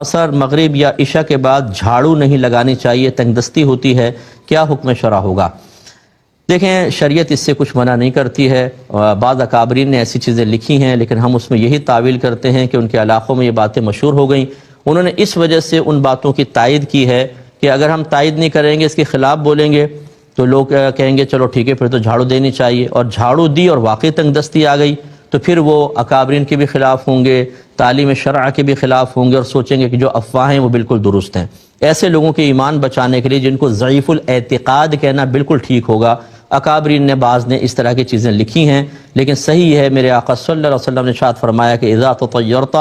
اثر مغرب یا عشاء کے بعد جھاڑو نہیں لگانی چاہیے، تنگ دستی ہوتی ہے، کیا حکم شرع ہوگا؟ دیکھیں، شریعت اس سے کچھ منع نہیں کرتی ہے۔ بعض اکابرین نے ایسی چیزیں لکھی ہیں، لیکن ہم اس میں یہی تعویل کرتے ہیں کہ ان کے علاقوں میں یہ باتیں مشہور ہو گئیں، انہوں نے اس وجہ سے ان باتوں کی تائید کی ہے کہ اگر ہم تائید نہیں کریں گے، اس کے خلاف بولیں گے تو لوگ کہیں گے چلو ٹھیک ہے پھر تو جھاڑو دینی چاہیے، اور جھاڑو دی اور واقعی تنگ دستی آ گئی تو پھر وہ اکابرین کے بھی خلاف ہوں گے، تعلیم شرع کے بھی خلاف ہوں گے، اور سوچیں گے کہ جو افواہیں وہ بالکل درست ہیں۔ ایسے لوگوں کے ایمان بچانے کے لیے، جن کو ضعیف الاعتقاد کہنا بالکل ٹھیک ہوگا، اکابرین نے بعض نے اس طرح کی چیزیں لکھی ہیں، لیکن صحیح ہے میرے آقا صلی اللہ علیہ وسلم نے ارشاد فرمایا کہ اذا تطیرت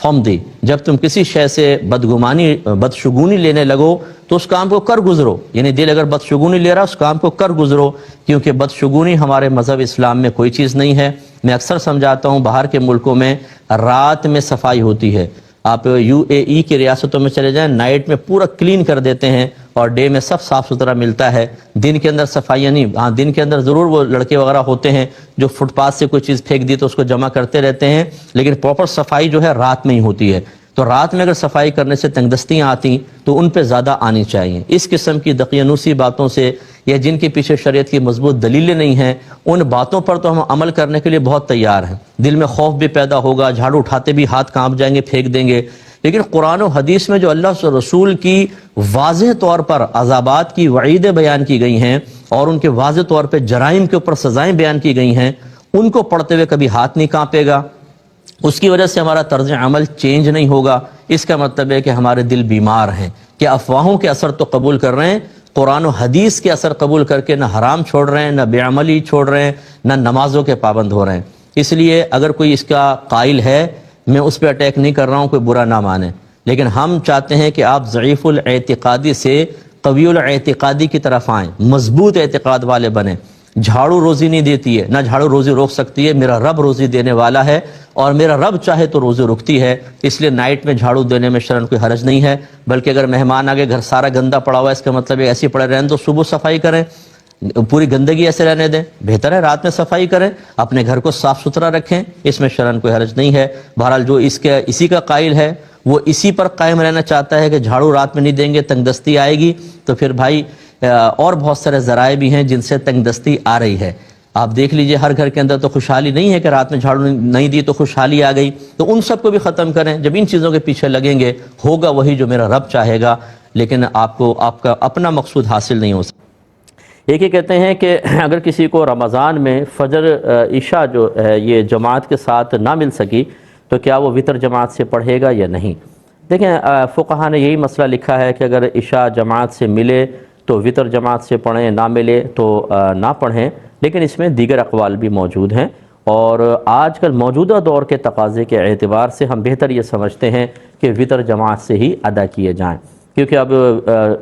فامضی، جب تم کسی شے سے بدشگونی لینے لگو تو اس کام کو کر گزرو، یعنی دل اگر بدشگونی لے رہا اس کام کو کر گزرو، کیونکہ بدشگونی ہمارے مذہب اسلام میں کوئی چیز نہیں ہے۔ میں اکثر سمجھاتا ہوں، باہر کے ملکوں میں رات میں صفائی ہوتی ہے، آپ UAE کی ریاستوں میں چلے جائیں، نائٹ میں پورا کلین کر دیتے ہیں اور ڈے میں سب صاف ستھرا ملتا ہے، دن کے اندر صفائیاں نہیں۔ ہاں، دن کے اندر ضرور وہ لڑکے وغیرہ ہوتے ہیں جو فٹ پاتھ سے کوئی چیز پھینک دی تو اس کو جمع کرتے رہتے ہیں، لیکن پراپر صفائی جو ہے رات میں ہی ہوتی ہے۔ تو رات میں اگر صفائی کرنے سے تنگ دستیاں آتی تو ان پہ زیادہ آنی چاہیے۔ اس قسم کی دقیانوسی باتوں سے یا جن کے پیچھے شریعت کی مضبوط دلیلیں نہیں ہیں، ان باتوں پر تو ہم عمل کرنے کے لیے بہت تیار ہیں، دل میں خوف بھی پیدا ہوگا، جھاڑو اٹھاتے بھی ہاتھ کانپ جائیں گے، پھینک دیں گے، لیکن قرآن و حدیث میں جو اللہ کے رسول کی واضح طور پر عذابات کی وعیدیں بیان کی گئی ہیں اور ان کے واضح طور پہ جرائم کے اوپر سزائیں بیان کی گئی ہیں، ان کو پڑھتے ہوئے کبھی ہاتھ نہیں کانپے گا، اس کی وجہ سے ہمارا طرز عمل چینج نہیں ہوگا۔ اس کا مطلب ہے کہ ہمارے دل بیمار ہیں، کہ افواہوں کے اثر تو قبول کر رہے ہیں، قرآن و حدیث کے اثر قبول کر کے نہ حرام چھوڑ رہے ہیں، نہ بے عملی چھوڑ رہے ہیں، نہ نمازوں کے پابند ہو رہے ہیں۔ اس لیے اگر کوئی اس کا قائل ہے، میں اس پہ اٹیک نہیں کر رہا ہوں، کوئی برا نہ مانے، لیکن ہم چاہتے ہیں کہ آپ ضعیف الاعتقادی سے قوی الاعتقادی کی طرف آئیں، مضبوط اعتقاد والے بنیں۔ جھاڑو روزی نہیں دیتی ہے، نہ جھاڑو روزی روک سکتی ہے، میرا رب روزی دینے والا ہے اور میرا رب چاہے تو روزی رکتی ہے، اس لیے نائٹ میں جھاڑو دینے میں شرعاً کوئی حرج نہیں ہے۔ بلکہ اگر مہمان آگے گھر سارا گندا پڑا ہوا ہے، اس کا مطلب ہے ایسے پڑے رہنے تو صبح صفائی کریں، پوری گندگی ایسے رہنے دیں، بہتر ہے رات میں صفائی کریں، اپنے گھر کو صاف ستھرا رکھیں، اس میں شرعاً کوئی حرج نہیں ہے۔ بہرحال جو اسی کا قائل ہے وہ اسی پر قائم رہنا چاہتا ہے کہ جھاڑو رات میں نہیں دیں گے تنگ دستی آئے گی، تو پھر بھائی اور بہت سارے ذرائع بھی ہیں جن سے تنگ دستی آ رہی ہے۔ آپ دیکھ لیجئے ہر گھر کے اندر تو خوشحالی نہیں ہے کہ رات میں جھاڑو نہیں دی تو خوشحالی آ گئی، تو ان سب کو بھی ختم کریں۔ جب ان چیزوں کے پیچھے لگیں گے ہوگا وہی جو میرا رب چاہے گا، لیکن آپ کا اپنا مقصود حاصل نہیں ہو سکتا۔ ایک یہ کہتے ہیں کہ اگر کسی کو رمضان میں فجر عشاء جو ہے یہ جماعت کے ساتھ نہ مل سکی تو کیا وہ وتر جماعت سے پڑھے گا یا نہیں؟ دیکھیں، فقہا نے یہی مسئلہ لکھا ہے کہ اگر عشاء جماعت سے ملے تو وتر جماعت سے پڑھیں، نہ ملے تو نہ پڑھیں، لیکن اس میں دیگر اقوال بھی موجود ہیں، اور آج کل موجودہ دور کے تقاضے کے اعتبار سے ہم بہتر یہ سمجھتے ہیں کہ وتر جماعت سے ہی ادا کیے جائیں، کیونکہ اب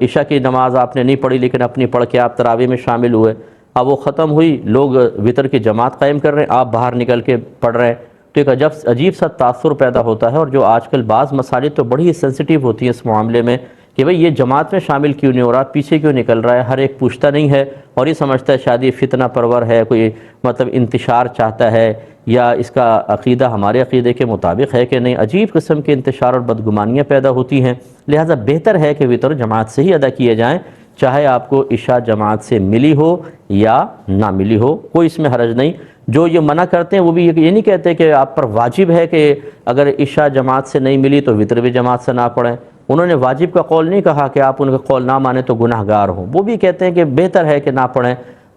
عشاء کی نماز آپ نے نہیں پڑھی لیکن اپنی پڑھ کے آپ تراویح میں شامل ہوئے، اب وہ ختم ہوئی، لوگ وتر کی جماعت قائم کر رہے ہیں، آپ باہر نکل کے پڑھ رہے ہیں، تو ایک عجیب سا تاثر پیدا ہوتا ہے۔ اور جو آج کل بعض مساجد تو بڑی سینسٹیو ہوتی ہیں اس معاملے میں کہ بھئی یہ جماعت میں شامل کیوں نہیں ہو رہا، پیچھے کیوں نکل رہا ہے، ہر ایک پوچھتا نہیں ہے اور یہ سمجھتا ہے شاید یہ فتنہ پرور ہے، کوئی مطلب انتشار چاہتا ہے، یا اس کا عقیدہ ہمارے عقیدے کے مطابق ہے کہ نہیں۔ عجیب قسم کے انتشار اور بدگمانیاں پیدا ہوتی ہیں، لہٰذا بہتر ہے کہ وتر جماعت سے ہی ادا کیے جائیں، چاہے آپ کو عشاء جماعت سے ملی ہو یا نہ ملی ہو، کوئی اس میں حرج نہیں۔ جو یہ منع کرتے ہیں وہ بھی یہ نہیں کہتے کہ آپ پر واجب ہے کہ اگر عشاء جماعت سے نہیں ملی تو وتر بھی جماعت سے نہ پڑھیں، انہوں نے واجب کا قول نہیں کہا کہ آپ ان کا قول نہ مانیں تو گناہ گار ہوں، وہ بھی کہتے ہیں کہ بہتر ہے کہ نہ پڑھیں،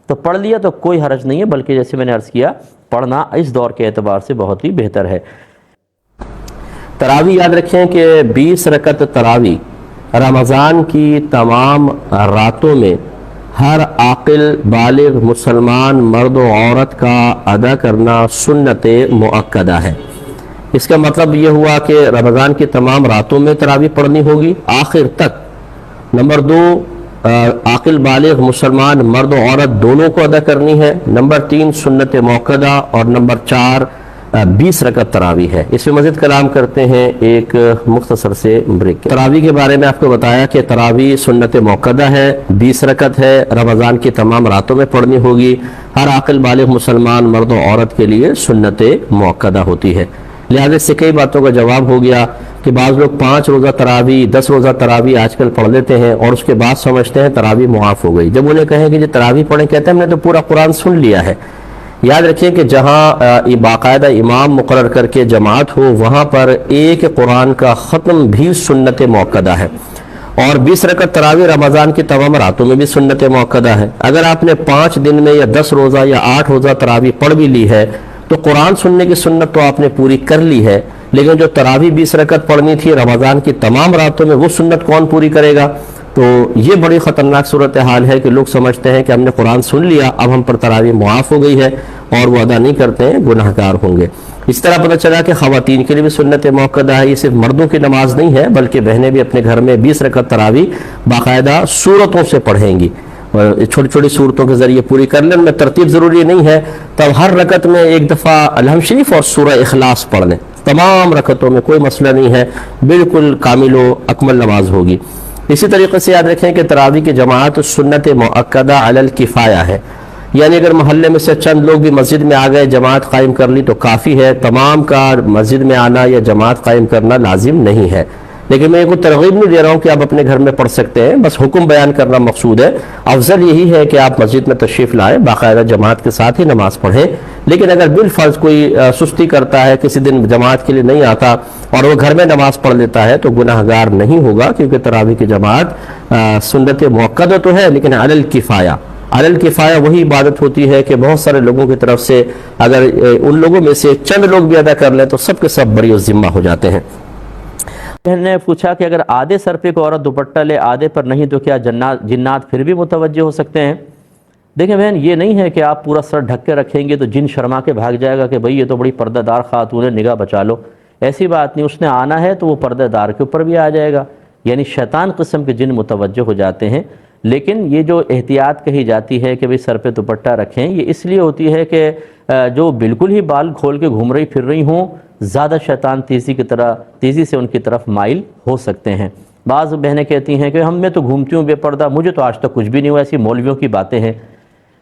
تو پڑھ لیا تو کوئی حرج نہیں ہے، بلکہ جیسے میں نے عرض کیا پڑھنا اس دور کے اعتبار سے بہت ہی بہتر ہے۔ تراویح یاد رکھیں کہ 20 رکعت تراویح رمضان کی تمام راتوں میں ہر عاقل بالغ مسلمان مرد و عورت کا ادا کرنا سنت مؤکدہ ہے۔ اس کا مطلب یہ ہوا کہ رمضان کی تمام راتوں میں تراویح پڑھنی ہوگی آخر تک۔ نمبر 2، عاقل بالغ مسلمان مرد و عورت دونوں کو ادا کرنی ہے۔ نمبر 3، سنت موقدہ، اور نمبر 4 20 رکعت تراویح ہے۔ اس میں مزید کلام کرتے ہیں ایک مختصر سے بریک کے۔ تراویح کے بارے میں آپ کو بتایا کہ تراویح سنت موقدہ ہے، 20 رکعت ہے، رمضان کی تمام راتوں میں پڑھنی ہوگی، ہر عاقل بالغ مسلمان مرد و عورت کے لیے سنت موقدہ ہوتی ہے۔ لہذا اس سے کئی باتوں کا جواب ہو گیا کہ بعض لوگ 5 روزہ تراویح 10 روزہ تراویح آج کل پڑھ لیتے ہیں اور اس کے بعد سمجھتے ہیں تراویح معاف ہو گئی. جب انہیں کہیں کہ جو تراویح پڑھیں، کہتے ہیں ہم نے تو پورا قرآن سن لیا ہے. یاد رکھیں کہ جہاں باقاعدہ امام مقرر کر کے جماعت ہو، وہاں پر ایک قرآن کا ختم بھی سنت موقدہ ہے، اور 20 رکعت تراویح رمضان کی تمام راتوں میں بھی سنت موقدہ ہے. اگر آپ نے 5 دن میں یا 10 روزہ یا 8 روزہ تراویح پڑھ بھی لی ہے تو قرآن سننے کی سنت تو آپ نے پوری کر لی ہے، لیکن جو تراویح 20 رکعت پڑھنی تھی رمضان کی تمام راتوں میں، وہ سنت کون پوری کرے گا؟ تو یہ بڑی خطرناک صورتحال ہے کہ لوگ سمجھتے ہیں کہ ہم نے قرآن سن لیا، اب ہم پر تراویح معاف ہو گئی ہے، اور وہ ادا نہیں کرتے ہیں، گناہ گار ہوں گے. اس طرح پتہ چلا کہ خواتین کے لیے بھی سنت موقدہ ہے. یہ صرف مردوں کی نماز نہیں ہے، بلکہ بہنیں بھی اپنے گھر میں 20 رکعت تراویح باقاعدہ سورتوں سے پڑھیں گی، چھوٹی چھوٹی صورتوں کے ذریعے پوری کر لیں. ان میں ترتیب ضروری نہیں ہے، تب ہر رکعت میں ایک دفعہ الحمد شریف اور سورہ اخلاص پڑھ لیں. تمام رکعتوں میں کوئی مسئلہ نہیں ہے، بالکل کامل و اکمل نماز ہوگی. اسی طریقے سے یاد رکھیں کہ تراویح کی جماعت سنت مؤکدہ علی الکفایہ ہے، یعنی اگر محلے میں سے چند لوگ بھی مسجد میں آ گئے، جماعت قائم کر لی تو کافی ہے. تمام کا مسجد میں آنا یا جماعت قائم کرنا لازم نہیں ہے. لیکن میں کوئی ترغیب نہیں دے رہا ہوں کہ آپ اپنے گھر میں پڑھ سکتے ہیں، بس حکم بیان کرنا مقصود ہے. افضل یہی ہے کہ آپ مسجد میں تشریف لائیں، باقاعدہ جماعت کے ساتھ ہی نماز پڑھیں. لیکن اگر بالفرض کوئی سستی کرتا ہے، کسی دن جماعت کے لیے نہیں آتا اور وہ گھر میں نماز پڑھ لیتا ہے تو گناہ گار نہیں ہوگا، کیونکہ تراویح کی جماعت سنت موقدہ تو ہے لیکن علی الکفایہ. علی الکفایہ وہی عبادت ہوتی ہے کہ بہت سارے لوگوں کی طرف سے اگر ان لوگوں میں سے چند لوگ بھی ادا کر لیں تو سب کے سب بری و ذمہ ہو جاتے ہیں. بہن نے پوچھا کہ اگر آدھے سر پہ کوئی عورت دوپٹہ لے آدھے پر نہیں تو کیا جنات پھر بھی متوجہ ہو سکتے ہیں؟ دیکھیں بہن، یہ نہیں ہے کہ آپ پورا سر ڈھک کے رکھیں گے تو جن شرما کے بھاگ جائے گا کہ بھئی یہ تو بڑی پردہ دار خاتون ہے، نگاہ بچا لو. ایسی بات نہیں، اس نے آنا ہے تو وہ پردہ دار کے اوپر بھی آ جائے گا. یعنی شیطان قسم کے جن متوجہ ہو جاتے ہیں. لیکن یہ جو احتیاط کہی جاتی ہے کہ بھئی سر پہ دوپٹہ رکھیں، یہ اس لیے ہوتی ہے کہ جو بالکل ہی بال کھول کے گھوم رہی پھر رہی ہوں، زیادہ شیطان تیزی سے ان کی طرف مائل ہو سکتے ہیں. بعض بہنیں کہتی ہیں کہ ہم میں تو گھومتی ہوں بے پردہ، مجھے تو آج تک کچھ بھی نہیں ہوا، ایسی مولویوں کی باتیں ہیں.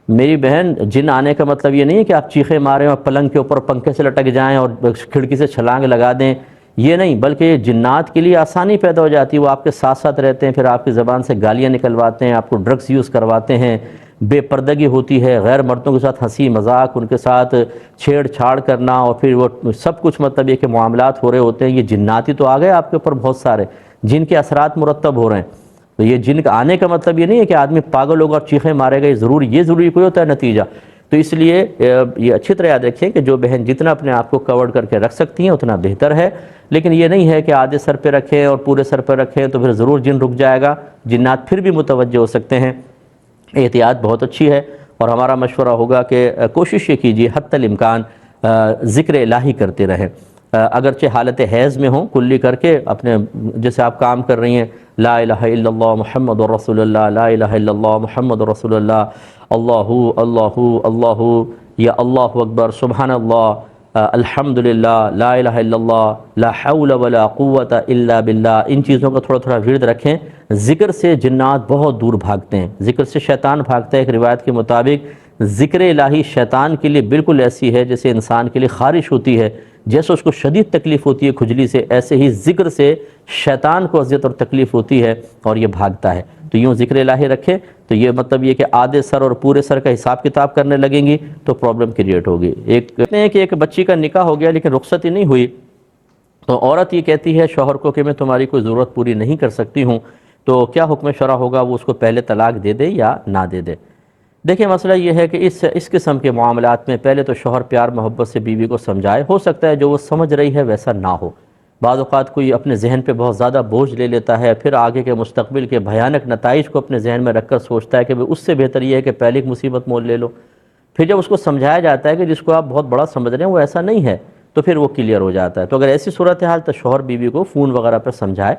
میری بہن، جن آنے کا مطلب یہ نہیں ہے کہ آپ چیخیں ماریں اور پلنگ کے اوپر پنکھے سے لٹک جائیں اور کھڑکی سے چھلانگ لگا دیں، یہ نہیں، بلکہ یہ جنات کے لیے آسانی پیدا ہو جاتی ہے. وہ آپ کے ساتھ ساتھ رہتے ہیں، پھر آپ کی زبان سے گالیاں نکلواتے ہیں، آپ کو ڈرگس یوز کرواتے ہیں، بے پردگی ہوتی ہے، غیر مردوں کے ساتھ ہنسی مذاق، ان کے ساتھ چھیڑ چھاڑ کرنا، اور پھر وہ سب کچھ مطلب یہ کہ معاملات ہو رہے ہوتے ہیں. یہ جنات ہی تو آ گئے آپ کے اوپر بہت سارے، جن کے اثرات مرتب ہو رہے ہیں. تو یہ جن کا آنے کا مطلب یہ نہیں ہے کہ آدمی پاگل ہوگا اور چیخیں مارے گا، یہ ضروری کوئی ہوتا ہے نتیجہ. تو اس لیے یہ اچھی طرح یاد رکھیں کہ جو بہن جتنا اپنے آپ کو کور کر کے رکھ سکتی ہیں اتنا بہتر ہے. لیکن یہ نہیں ہے کہ آدھے سر پہ رکھیں اور پورے سر پہ رکھیں تو پھر ضرور جن رک جائے گا، جنات پھر بھی متوجہ ہو سکتے ہیں. احتیاط بہت اچھی ہے، اور ہمارا مشورہ ہوگا کہ کوشش یہ کیجیے حتی الامکان ذکر الہی کرتے رہیں. اگرچہ حالت حیض میں ہوں، کلی کر کے اپنے جیسے آپ کام کر رہی ہیں، لا الہ الا اللہ محمد رسول اللہ، لا الہ الا اللہ محمد رسول اللہ، اللہ اللہ اللہ، یا اللہ اکبر، سبحان اللہ، الحمدللہ، لا الہ الا اللہ، لا حول ولا قوت الا باللہ. ان چیزوں کا تھوڑا تھوڑا ورد رکھیں. ذکر سے جنات بہت دور بھاگتے ہیں، ذکر سے شیطان بھاگتا ہے. ایک روایت کے مطابق ذکر الہی شیطان کے لیے بالکل ایسی ہے جیسے انسان کے لیے خارش ہوتی ہے، جیسے اس کو شدید تکلیف ہوتی ہے کھجلی سے، ایسے ہی ذکر سے شیطان کو اذیت اور تکلیف ہوتی ہے اور یہ بھاگتا ہے. تو یوں ذکر الہی رکھیں. تو یہ مطلب یہ کہ آدھے سر اور پورے سر کا حساب کتاب کرنے لگیں گی تو پرابلم کریٹ ہوگی. ایک بچی کا نکاح ہو گیا لیکن رخصتی نہیں ہوئی، تو عورت یہ کہتی ہے شوہر کو کہ میں تمہاری کوئی ضرورت پوری نہیں کر سکتی ہوں، تو کیا حکم شرع ہوگا؟ وہ اس کو پہلے طلاق دے دے یا نہ دے دے؟ دیکھیں، مسئلہ یہ ہے کہ اس قسم کے معاملات میں پہلے تو شوہر پیار محبت سے بیوی کو سمجھائے. ہو سکتا ہے جو وہ سمجھ رہی ہے ویسا نہ ہو. بعض اوقات کوئی اپنے ذہن پہ بہت زیادہ بوجھ لے لیتا ہے، پھر آگے کے مستقبل کے بھیانک نتائج کو اپنے ذہن میں رکھ کر سوچتا ہے کہ اس سے بہتر یہ ہے کہ پہلے ایک مصیبت مول لے لو. پھر جب اس کو سمجھایا جاتا ہے کہ جس کو آپ بہت بڑا سمجھ رہے ہیں وہ ایسا نہیں ہے، تو پھر وہ کلیئر ہو جاتا ہے. تو اگر ایسی صورتحال تو شوہر بیوی کو فون وغیرہ پر سمجھائے.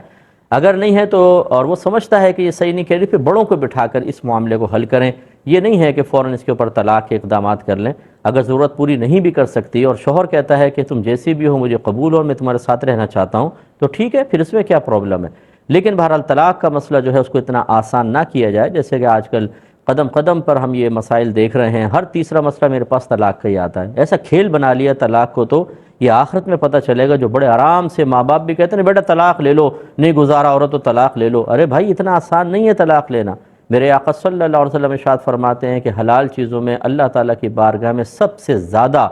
اگر نہیں ہے تو اور وہ سمجھتا ہے کہ یہ صحیح نہیں کہہ رہی، پھر بڑوں کو بٹھا کر اس معاملے کو حل کریں. یہ نہیں ہے کہ فوراً اس کے اوپر طلاق کے اقدامات کر لیں. اگر ضرورت پوری نہیں بھی کر سکتی اور شوہر کہتا ہے کہ تم جیسی بھی ہو مجھے قبول ہو اور میں تمہارے ساتھ رہنا چاہتا ہوں، تو ٹھیک ہے، پھر اس میں کیا پرابلم ہے. لیکن بہرحال طلاق کا مسئلہ جو ہے اس کو اتنا آسان نہ کیا جائے، جیسے کہ آج کل قدم قدم پر ہم یہ مسائل دیکھ رہے ہیں. ہر تیسرا مسئلہ میرے پاس طلاق کا ہی آتا ہے. ایسا کھیل بنا لیا طلاق کو تو یہ آخرت میں پتہ چلے گا۔ جو بڑے آرام سے ماں باپ بھی کہتے ہیں بیٹا طلاق لے لو، نہیں گزارا عورت تو طلاق لے لو، ارے بھائی اتنا آسان نہیں ہے طلاق لینا۔ میرے آقا صلی اللہ علیہ وسلم ارشاد فرماتے ہیں کہ حلال چیزوں میں اللہ تعالیٰ کی بارگاہ میں سب سے زیادہ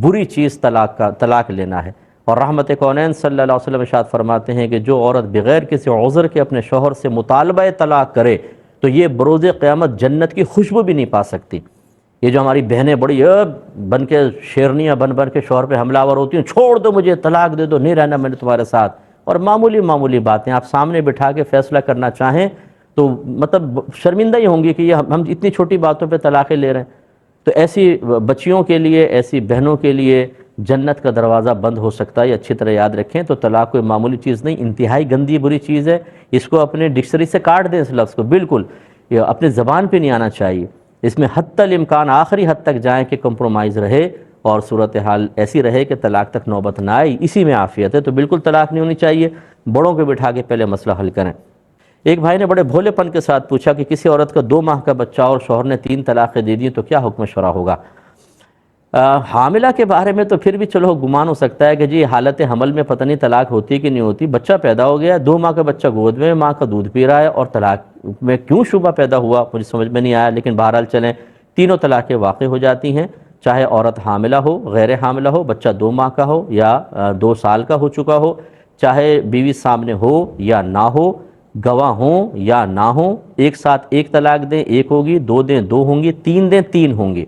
بری چیز طلاق لینا ہے۔ اور رحمت کونین صلی اللہ علیہ وسلم ارشاد فرماتے ہیں کہ جو عورت بغیر کسی عذر کے اپنے شوہر سے مطالبہ طلاق کرے تو یہ بروز قیامت جنت کی خوشبو بھی نہیں پا سکتی۔ یہ جو ہماری بہنیں بڑی بن کے شیرنیاں بن کے شوہر پہ حملہ آور ہوتی ہیں، چھوڑ دو مجھے، طلاق دے دو، نہیں رہنا میں نے تمہارے ساتھ، اور معمولی باتیں آپ سامنے بٹھا کے فیصلہ کرنا چاہیں تو مطلب شرمندہ ہی ہوں گی کہ یہ ہم اتنی چھوٹی باتوں پہ طلاقیں لے رہے ہیں۔ تو ایسی بچیوں کے لیے، ایسی بہنوں کے لیے جنت کا دروازہ بند ہو سکتا ہے، یہ اچھی طرح یاد رکھیں۔ تو طلاق کوئی معمولی چیز نہیں، انتہائی گندی بری چیز ہے، اس کو اپنے ڈکشنری سے کاٹ دیں، اس لفظ کو بالکل یہ اپنے زبان پہ نہیں آنا چاہیے۔ اس میں حتی الامکان آخری حد تک جائیں کہ کمپرومائز رہے اور صورتحال ایسی رہے کہ طلاق تک نوبت نہ آئی، اسی میں عافیت ہے۔ تو بالکل طلاق نہیں ہونی چاہیے، بڑوں کو بٹھا کے پہلے مسئلہ حل کریں۔ ایک بھائی نے بڑے بھولے پن کے ساتھ پوچھا کہ کسی عورت کا 2 ماہ کا بچہ اور شوہر نے 3 طلاقیں دے دی تو کیا حکم شرع ہوگا؟ حاملہ کے بارے میں تو پھر بھی چلو گمان ہو سکتا ہے کہ جی حالت حمل میں پتہ نہیں طلاق ہوتی کہ نہیں ہوتی، بچہ پیدا ہو گیا، 2 ماہ کا بچہ گود میں، ماں کا دودھ پی رہا ہے، اور طلاق میں کیوں شبہ پیدا ہوا مجھے سمجھ میں نہیں آیا، لیکن بہرحال چلیں تینوں طلاقیں واقع ہو جاتی ہیں، چاہے عورت حاملہ ہو، غیر حاملہ ہو، بچہ 2 ماہ کا ہو یا 2 سال کا ہو چکا ہو، چاہے بیوی سامنے ہو یا نہ ہو، گواہ ہوں یا نہ ہوں، ایک ساتھ ایک طلاق دیں 1 ہوگی، 2 دیں 2 ہوں گی، 3 دیں 3 ہوں گی۔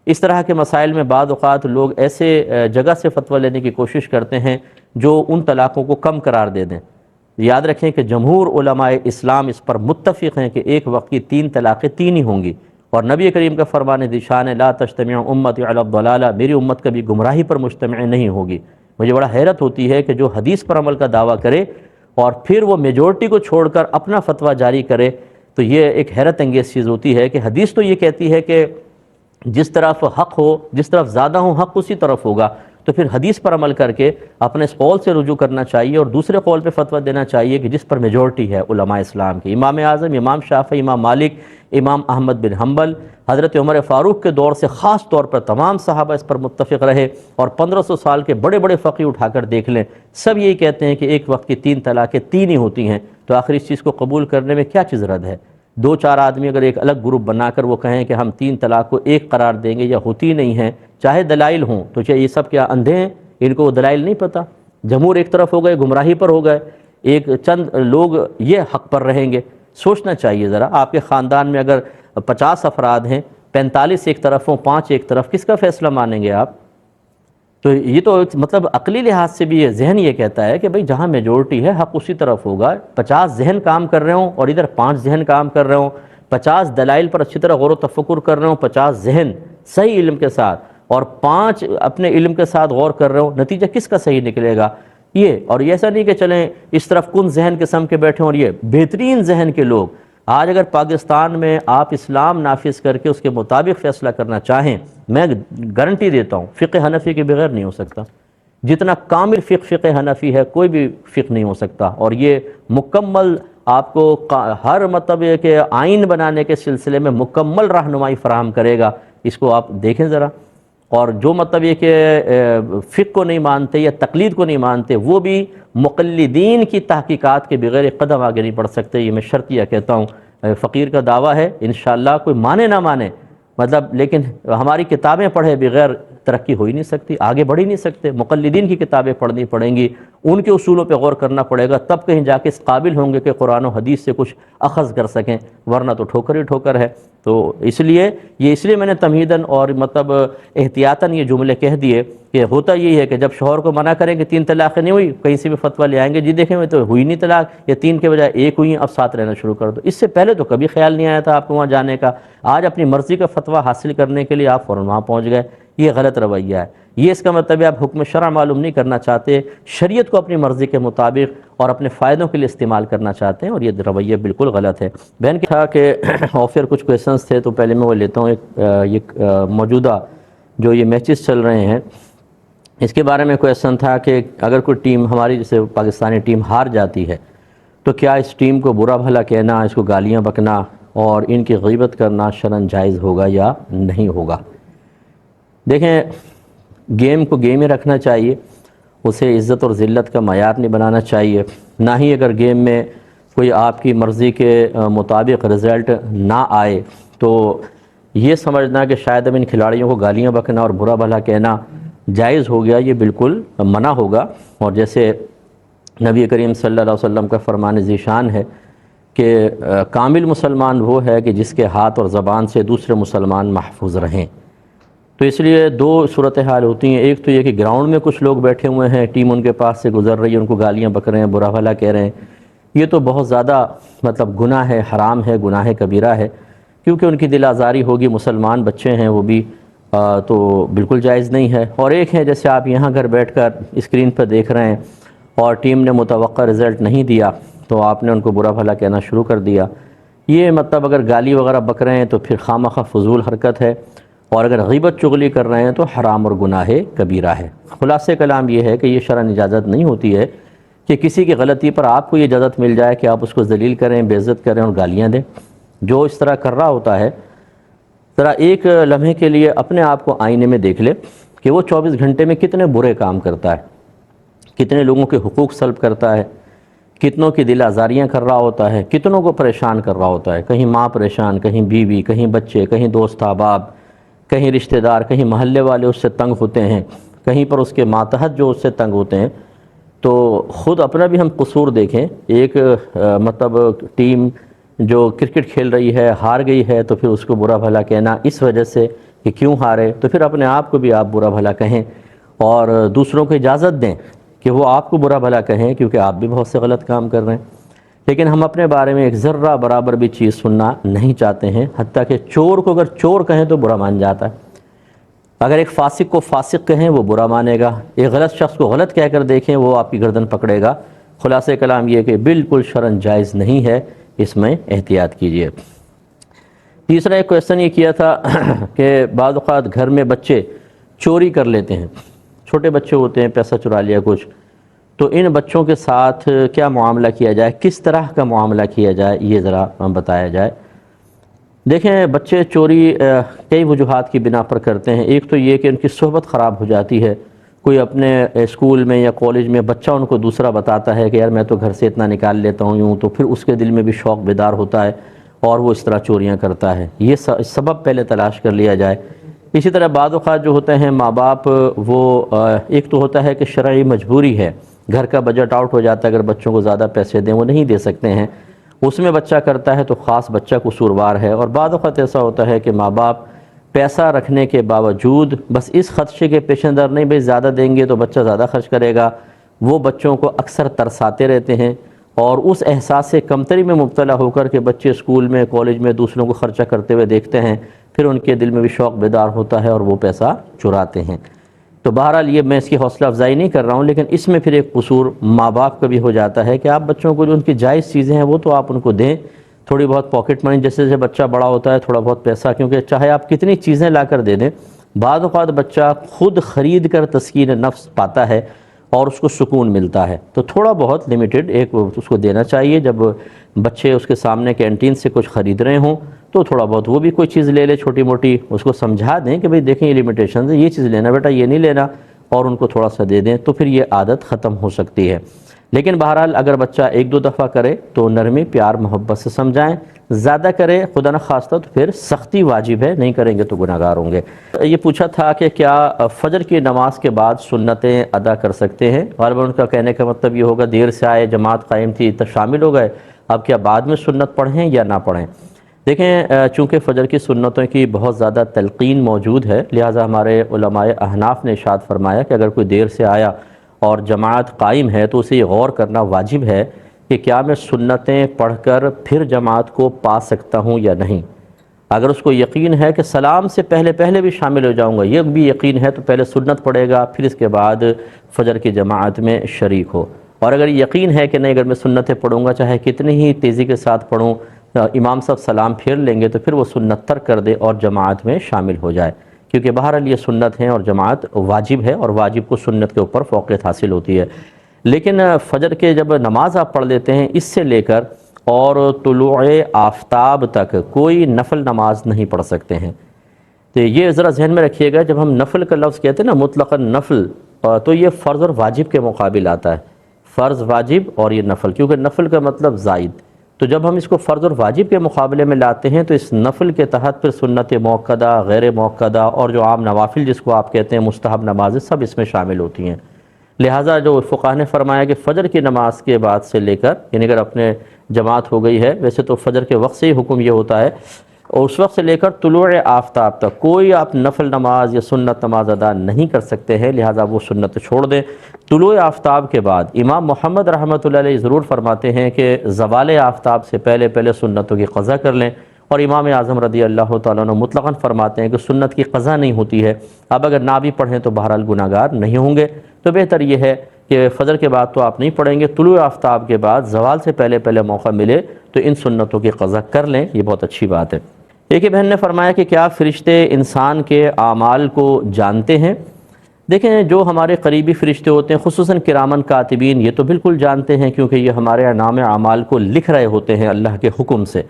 اس طرح کے مسائل میں بعض اوقات لوگ ایسے جگہ سے فتویٰ لینے کی کوشش کرتے ہیں جو ان طلاقوں کو کم قرار دے دیں۔ یاد رکھیں کہ جمہور علماء اسلام اس پر متفق ہیں کہ ایک وقت کی 3 طلاقیں 3 ہی ہوں گی، اور نبی کریم کا فرمان ذیشان ہے لا تجتمع امتی علی الضلالہ، میری امت کبھی گمراہی پر مجتمع نہیں ہوگی۔ مجھے بڑا حیرت ہوتی ہے کہ جو حدیث پر عمل کا دعویٰ کرے اور پھر وہ میجورٹی کو چھوڑ کر اپنا فتویٰ جاری کرے، تو یہ ایک حیرت انگیز چیز ہوتی ہے کہ حدیث تو یہ کہتی ہے کہ جس طرف حق ہو، جس طرف زیادہ ہو حق اسی طرف ہوگا، تو پھر حدیث پر عمل کر کے اپنے اس قول سے رجوع کرنا چاہیے اور دوسرے قول پہ فتویٰ دینا چاہیے کہ جس پر میجورٹی ہے علماء اسلام کی، امام اعظم، امام شافعی، امام مالک، امام احمد بن حنبل، حضرت عمر فاروق کے دور سے خاص طور پر تمام صحابہ اس پر متفق رہے، اور 1500 سال کے بڑے بڑے فقیہ اٹھا کر دیکھ لیں، سب یہی کہتے ہیں کہ ایک وقت کی 3 طلاقیں 3 ہی ہوتی ہیں۔ تو آخر اس چیز کو قبول کرنے میں کیا چیز رد ہے؟ 2-4 آدمی اگر ایک الگ گروپ بنا کر وہ کہیں کہ ہم 3 طلاق کو 1 قرار دیں گے، یا ہوتی نہیں ہیں، چاہے دلائل ہوں، تو چاہے یہ سب کیا اندھے ہیں، ان کو دلائل نہیں پتہ؟ جمہور ایک طرف ہو گئے، گمراہی پر ہو گئے، ایک چند لوگ یہ حق پر رہیں گے۔ سوچنا چاہیے ذرا، آپ کے خاندان میں اگر 50 افراد ہیں، 45 ایک طرف ہوں، 5 ایک طرف، کس کا فیصلہ مانیں گے آپ؟ تو یہ تو مطلب عقلی لحاظ سے بھی یہ ذہن یہ کہتا ہے کہ بھئی جہاں میجورٹی ہے حق اسی طرف ہوگا۔ 50 ذہن کام کر رہے ہوں اور ادھر 5 ذہن کام کر رہے ہوں، 50 دلائل پر اچھی طرح غور و تفکر کر رہے ہوں، 50 ذہن صحیح علم کے ساتھ، اور 5 اپنے علم کے ساتھ غور کر رہے ہوں، نتیجہ کس کا صحیح نکلے گا؟ یہ اور یہ ایسا نہیں کہ چلیں اس طرف کن ذہن قسم کے بیٹھے ہوں، اور یہ بہترین ذہن کے لوگ۔ آج اگر پاکستان میں آپ اسلام نافذ کر کے اس کے مطابق فیصلہ کرنا چاہیں، میں گارنٹی دیتا ہوں فقہ حنفی کے بغیر نہیں ہو سکتا۔ جتنا کامل فقہ حنفی ہے کوئی بھی فقہ نہیں ہو سکتا، اور یہ مکمل آپ کو ہر مطلب یہ کہ آئین بنانے کے سلسلے میں مکمل رہنمائی فراہم کرے گا۔ اس کو آپ دیکھیں ذرا، اور جو مطلب یہ کہ فقہ کو نہیں مانتے یا تقلید کو نہیں مانتے، وہ بھی مقلدین کی تحقیقات کے بغیر ایک قدم آگے نہیں بڑھ سکتے۔ یہ میں شرطیہ کہتا ہوں، فقیر کا دعویٰ ہے انشاءاللہ، کوئی مانے نہ مانے مطلب، لیکن ہماری کتابیں پڑھے بغیر ترقی ہو ہی نہیں سکتی، آگے بڑھ ہی نہیں سکتے۔ مقلدین کی کتابیں پڑھنی پڑیں گی، ان کے اصولوں پہ غور کرنا پڑے گا، تب کہیں جا کے اس قابل ہوں گے کہ قرآن و حدیث سے کچھ اخذ کر سکیں، ورنہ تو ٹھوکر ہی ٹھوکر ہے۔ تو اس لیے میں نے تمہیداً اور مطلب احتیاطاً یہ جملے کہہ دیے کہ ہوتا یہی ہے کہ جب شوہر کو منع کریں کہ 3 طلاقیں نہیں ہوئی، کہیں سے بھی فتویٰ لے آئیں گے، جی دیکھیں میں تو ہوئی نہیں طلاق، یا 3 کے بجائے 1 ہوئی، اب 7 رہنا شروع کر دو۔ اس سے پہلے تو کبھی خیال نہیں آیا تھا آپ کو وہاں جانے کا، آج اپنی مرضی کا فتویٰ حاصل کرنے کے لیے آپ فوراً وہاں پہنچ گئے۔ یہ غلط رویہ ہے، یہ اس کا مطلب ہے آپ حکم شرع معلوم نہیں کرنا چاہتے، شریعت کو اپنی مرضی کے مطابق اور اپنے فائدوں کے لیے استعمال کرنا چاہتے ہیں، اور یہ رویہ بالکل غلط ہے۔ بہن کہا کہ آفر کچھ کویسچنس تھے تو پہلے میں وہ لیتا ہوں۔ ایک موجودہ جو یہ میچز چل رہے ہیں اس کے بارے میں کویسچن تھا کہ اگر کوئی ٹیم ہماری جیسے پاکستانی ٹیم ہار جاتی ہے تو کیا اس ٹیم کو برا بھلا کہنا، اس کو گالیاں بکنا اور ان کی غیبت کرنا شرعاً جائز ہوگا یا نہیں ہوگا؟ دیکھیں، گیم کو گیم ہی رکھنا چاہیے، اسے عزت اور ذلت کا معیار نہیں بنانا چاہیے، نہ ہی اگر گیم میں کوئی آپ کی مرضی کے مطابق رزلٹ نہ آئے تو یہ سمجھنا کہ شاید اب ان کھلاڑیوں کو گالیاں بکنا اور برا بھلا کہنا جائز ہو گیا، یہ بالکل منع ہوگا۔ اور جیسے نبی کریم صلی اللہ علیہ وسلم کا فرمان ذیشان ہے کہ کامل مسلمان وہ ہے کہ جس کے ہاتھ اور زبان سے دوسرے مسلمان محفوظ رہیں۔ تو اس لیے دو صورتحال ہوتی ہیں، ایک تو یہ کہ گراؤنڈ میں کچھ لوگ بیٹھے ہوئے ہیں، ٹیم ان کے پاس سے گزر رہی ہے، ان کو گالیاں بک رہے ہیں، برا بھلا کہہ رہے ہیں، یہ تو بہت زیادہ گناہ ہے، حرام ہے، گناہ کبیرہ ہے، کیونکہ ان کی دل آزاری ہوگی، مسلمان بچے ہیں وہ بھی، تو بالکل جائز نہیں ہے۔ اور ایک ہے جیسے آپ یہاں گھر بیٹھ کر اسکرین پر دیکھ رہے ہیں اور ٹیم نے متوقع رزلٹ نہیں دیا تو آپ نے ان کو برا بھلا کہنا شروع کر دیا، یہ اگر گالی وغیرہ بک رہے ہیں تو پھر خواہ فضول حرکت ہے، اور اگر غیبت چغلی کر رہے ہیں تو حرام اور گناہ کبیرہ ہے۔ خلاصہ کلام یہ ہے کہ یہ شرعاً اجازت نہیں ہوتی ہے کہ کسی کی غلطی پر آپ کو یہ اجازت مل جائے کہ آپ اس کو ذلیل کریں، بے عزت کریں اور گالیاں دیں۔ جو اس طرح کر رہا ہوتا ہے ذرا ایک لمحے کے لیے اپنے آپ کو آئینے میں دیکھ لے کہ وہ 24 گھنٹے میں کتنے برے کام کرتا ہے، کتنے لوگوں کے حقوق سلب کرتا ہے، کتنوں کی دل آزاریاں کر رہا ہوتا ہے، کتنوں کو پریشان کر رہا ہوتا ہے، کہیں ماں پریشان، کہیں بیوی، کہیں بچے، کہیں دوست احباب، کہیں رشتہ دار، کہیں محلے والے اس سے تنگ ہوتے ہیں، کہیں پر اس کے ماتحت جو اس سے تنگ ہوتے ہیں۔ تو خود اپنا بھی ہم قصور دیکھیں، ایک ٹیم جو کرکٹ کھیل رہی ہے ہار گئی ہے تو پھر اس کو برا بھلا کہنا اس وجہ سے کہ کیوں ہارے، تو پھر اپنے آپ کو بھی آپ برا بھلا کہیں اور دوسروں کو اجازت دیں کہ وہ آپ کو برا بھلا کہیں، کیونکہ آپ بھی بہت سے غلط کام کر رہے ہیں۔ لیکن ہم اپنے بارے میں ایک ذرہ برابر بھی چیز سننا نہیں چاہتے ہیں، حتیٰ کہ چور کو اگر چور کہیں تو برا مان جاتا ہے، اگر ایک فاسق کو فاسق کہیں وہ برا مانے گا، ایک غلط شخص کو غلط کہہ کر دیکھیں وہ آپ کی گردن پکڑے گا۔ خلاصہ کلام یہ کہ بالکل شرعاً جائز نہیں ہے، اس میں احتیاط کیجیے۔ تیسرا ایک کویسچن یہ کیا تھا کہ بعض اوقات گھر میں بچے چوری کر لیتے ہیں، چھوٹے بچے ہوتے ہیں، پیسہ چرا لیا کچھ، تو ان بچوں کے ساتھ کیا معاملہ کیا جائے، کس طرح کا معاملہ کیا جائے، یہ ذرا بتایا جائے۔ دیکھیں بچے چوری کئی وجوہات کی بنا پر کرتے ہیں، ایک تو یہ کہ ان کی صحبت خراب ہو جاتی ہے، کوئی اپنے اسکول میں یا کالج میں بچہ ان کو دوسرا بتاتا ہے کہ یار میں تو گھر سے اتنا نکال لیتا ہوں یوں، تو پھر اس کے دل میں بھی شوق بیدار ہوتا ہے اور وہ اس طرح چوریاں کرتا ہے، یہ سبب پہلے تلاش کر لیا جائے۔ اسی طرح بعض اوقات جو ہوتے ہیں ماں باپ، وہ ایک تو ہوتا ہے کہ شرعی مجبوری ہے، گھر کا بجٹ آؤٹ ہو جاتا ہے، اگر بچوں کو زیادہ پیسے دیں وہ نہیں دے سکتے ہیں، اس میں بچہ کرتا ہے تو خاص بچہ قصوروار ہے۔ اور بعض اوقات ایسا ہوتا ہے کہ ماں باپ پیسہ رکھنے کے باوجود بس اس خدشے کے پیش نظر نہیں بھئی زیادہ دیں گے تو بچہ زیادہ خرچ کرے گا، وہ بچوں کو اکثر ترساتے رہتے ہیں اور اس احساس سے کمتری میں مبتلا ہو کر کے بچے اسکول میں کالج میں دوسروں کو خرچہ کرتے ہوئے دیکھتے ہیں، پھر ان کے دل میں بھی شوق بیدار ہوتا ہے اور وہ پیسہ چراتے ہیں۔ تو بہرحال یہ میں اس کی حوصلہ افزائی نہیں کر رہا ہوں، لیکن اس میں پھر ایک قصور ماں باپ کا بھی ہو جاتا ہے کہ آپ بچوں کو جو ان کی جائز چیزیں ہیں وہ تو آپ ان کو دیں، تھوڑی بہت پاکٹ منی، جیسے جیسے بچہ بڑا ہوتا ہے تھوڑا بہت پیسہ، کیونکہ چاہے آپ کتنی چیزیں لا کر دے دیں، بعض اوقات بچہ خود خرید کر تسکین نفس پاتا ہے اور اس کو سکون ملتا ہے، تو تھوڑا بہت لمیٹڈ ایک اس کو دینا چاہیے۔ جب بچے اس کے سامنے کینٹین سے کچھ خرید رہے ہوں تو تھوڑا بہت وہ بھی کوئی چیز لے لے چھوٹی موٹی، اس کو سمجھا دیں کہ بھئی دیکھیں یہ لیمیٹیشنز ہے، یہ چیز لینا بیٹا یہ نہیں لینا، اور ان کو تھوڑا سا دے دیں تو پھر یہ عادت ختم ہو سکتی ہے۔ لیکن بہرحال اگر بچہ ایک دو دفعہ کرے تو نرمی پیار محبت سے سمجھائیں، زیادہ کرے خدا نخواستہ تو پھر سختی واجب ہے، نہیں کریں گے تو گناہ گار ہوں گے۔ یہ پوچھا تھا کہ کیا فجر کی نماز کے بعد سنتیں ادا کر سکتے ہیں؟ غالباً ان کا کہنے کا مطلب یہ ہوگا دیر سے آئے، جماعت قائم تھی تو شامل ہو گئے، اب کیا بعد میں سنت پڑھیں یا نہ پڑھیں؟ دیکھیں چونکہ فجر کی سنتوں کی بہت زیادہ تلقین موجود ہے، لہٰذا ہمارے علماء احناف نے ارشاد فرمایا کہ اگر کوئی دیر سے آیا اور جماعت قائم ہے تو اسے یہ غور کرنا واجب ہے کہ کیا میں سنتیں پڑھ کر پھر جماعت کو پا سکتا ہوں یا نہیں۔ اگر اس کو یقین ہے کہ سلام سے پہلے بھی شامل ہو جاؤں گا، یہ بھی یقین ہے، تو پہلے سنت پڑھے گا، پھر اس کے بعد فجر کی جماعت میں شریک ہو۔ اور اگر یقین ہے کہ نہیں اگر میں سنتیں پڑھوں گا چاہے کتنی ہی تیزی کے ساتھ پڑھوں، امام صاحب سلام پھیر لیں گے، تو پھر وہ سنت ترک کر دے اور جماعت میں شامل ہو جائے، کیونکہ بہرحال یہ سنت ہیں اور جماعت واجب ہے اور واجب کو سنت کے اوپر فوقیت حاصل ہوتی ہے۔ لیکن فجر کے جب نماز آپ پڑھ لیتے ہیں، اس سے لے کر اور طلوع آفتاب تک کوئی نفل نماز نہیں پڑھ سکتے ہیں۔ تو یہ ذرا ذہن میں رکھیے گا، جب ہم نفل کا لفظ کہتے ہیں نا مطلقاً نفل، تو یہ فرض اور واجب کے مقابل آتا ہے، فرض واجب اور یہ نفل، کیونکہ نفل کا مطلب زائد، تو جب ہم اس کو فرض اور واجب کے مقابلے میں لاتے ہیں تو اس نفل کے تحت پھر سنت موقدہ، غیر موقدہ اور جو عام نوافل جس کو آپ کہتے ہیں مستحب نمازیں سب اس میں شامل ہوتی ہیں۔ لہٰذا جو فقہ نے فرمایا کہ فجر کی نماز کے بعد سے لے کر، یعنی اگر اپنے جماعت ہو گئی ہے، ویسے تو فجر کے وقت سے ہی حکم یہ ہوتا ہے، اور اس وقت سے لے کر طلوع آفتاب تک کوئی آپ نفل نماز یا سنت نماز ادا نہیں کر سکتے ہیں، لہٰذا وہ سنت چھوڑ دیں۔ طلوع آفتاب کے بعد امام محمد رحمۃ اللہ علیہ ضرور فرماتے ہیں کہ زوال آفتاب سے پہلے پہلے سنتوں کی قضا کر لیں، اور امام اعظم رضی اللہ تعالیٰ عنہ مطلقاً فرماتے ہیں کہ سنت کی قضا نہیں ہوتی ہے، اب اگر نہ بھی پڑھیں تو بہرحال گناہگار نہیں ہوں گے، تو بہتر یہ ہے کہ فجر کے بعد تو آپ نہیں پڑھیں گے، طلوع آفتاب کے بعد زوال سے پہلے پہلے موقع ملے تو ان سنتوں کی قضا کر لیں، یہ بہت اچھی بات ہے۔ ایک بہن نے فرمایا کہ کیا فرشتے انسان کے اعمال کو جانتے ہیں؟ دیکھیں، جو ہمارے قریبی فرشتے ہوتے ہیں خصوصاً کرامن کاتبین، یہ تو بالکل جانتے ہیں کیونکہ یہ ہمارے نام اعمال کو لکھ رہے ہوتے ہیں اللہ کے حکم سے۔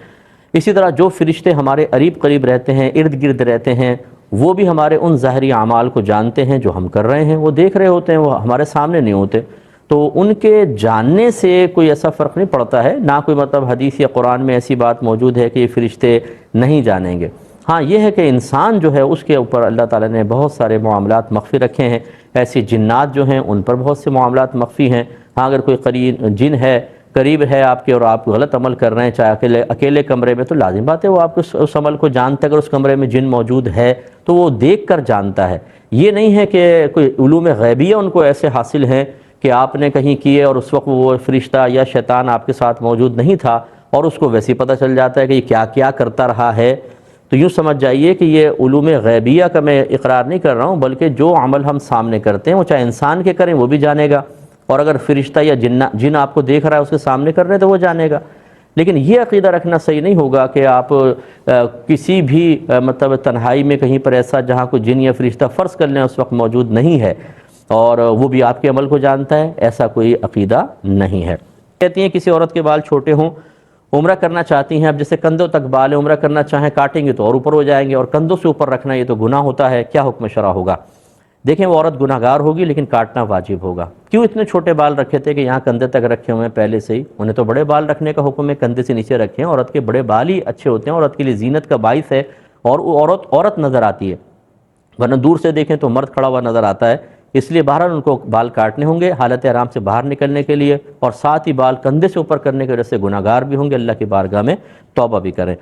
اسی طرح جو فرشتے ہمارے قریب رہتے ہیں، ارد گرد رہتے ہیں، وہ بھی ہمارے ان ظاہری اعمال کو جانتے ہیں جو ہم کر رہے ہیں، وہ دیکھ رہے ہوتے ہیں، وہ ہمارے سامنے نہیں ہوتے، تو ان کے جاننے سے کوئی ایسا فرق نہیں پڑتا ہے، نہ کوئی مطلب حدیث یا قرآن میں ایسی بات موجود ہے کہ یہ فرشتے نہیں جانیں گے۔ ہاں یہ ہے کہ انسان جو ہے اس کے اوپر اللہ تعالیٰ نے بہت سارے معاملات مخفی رکھے ہیں، ایسی جنات جو ہیں ان پر بہت سے معاملات مخفی ہیں۔ ہاں اگر کوئی جن ہے قریب ہے آپ کے اور آپ غلط عمل کر رہے ہیں، چاہے اکیلے کمرے میں، تو لازم بات ہے وہ آپ کو اس عمل کو جانتا ہے، اگر اس کمرے میں جن موجود ہے تو وہ دیکھ کر جانتا ہے۔ یہ نہیں ہے کہ کوئی علوم غیبیہ ان کو ایسے حاصل ہیں کہ آپ نے کہیں کیے اور اس وقت وہ فرشتہ یا شیطان آپ کے ساتھ موجود نہیں تھا اور اس کو ویسے پتہ چل جاتا ہے کہ یہ کیا کیا کرتا رہا ہے، تو یوں سمجھ جائیے کہ یہ علوم غیبیہ کا میں اقرار نہیں کر رہا ہوں، بلکہ جو عمل ہم سامنے کرتے ہیں وہ چاہے انسان کے کریں وہ بھی جانے گا، اور اگر فرشتہ یا جن آپ کو دیکھ رہا ہے اس کے سامنے کر رہے ہیں تو وہ جانے گا۔ لیکن یہ عقیدہ رکھنا صحیح نہیں ہوگا کہ آپ کسی بھی مطلب تنہائی میں کہیں پر ایسا جہاں کوئی جن یا فرشتہ فرض کر لیں اس وقت موجود نہیں ہے اور وہ بھی آپ کے عمل کو جانتا ہے، ایسا کوئی عقیدہ نہیں ہے۔ کہتی ہیں کسی عورت کے بال چھوٹے ہوں، عمرہ کرنا چاہتی ہیں، اب جیسے کندھوں تک بال ہے، عمرہ کرنا چاہیں کاٹیں گے تو اور اوپر ہو جائیں گے، اور کندھوں سے اوپر رکھنا یہ تو گناہ ہوتا ہے، کیا حکم شرع ہوگا؟ دیکھیں وہ عورت گناہ گار ہوگی لیکن کاٹنا واجب ہوگا۔ کیوں اتنے چھوٹے بال رکھے تھے کہ یہاں کندھے تک رکھے ہوئے ہیں پہلے سے ہی؟ انہیں تو بڑے بال رکھنے کا حکم ہے، کندھے سے نیچے رکھیں، عورت کے بڑے بال ہی اچھے ہوتے ہیں، عورت کے لیے زینت کا باعث ہے، اور وہ عورت نظر آتی ہے، ورنہ دور سے دیکھیں تو مرد کھڑا ہوا نظر آتا ہے، اس لیے بہرحال ان کو بال کاٹنے ہوں گے حالت احرام سے باہر نکلنے کے لیے، اور ساتھ ہی بال کندھے سے اوپر کرنے کی وجہ سے گناہ گار بھی ہوں گے، اللہ کی بارگاہ میں توبہ بھی کریں۔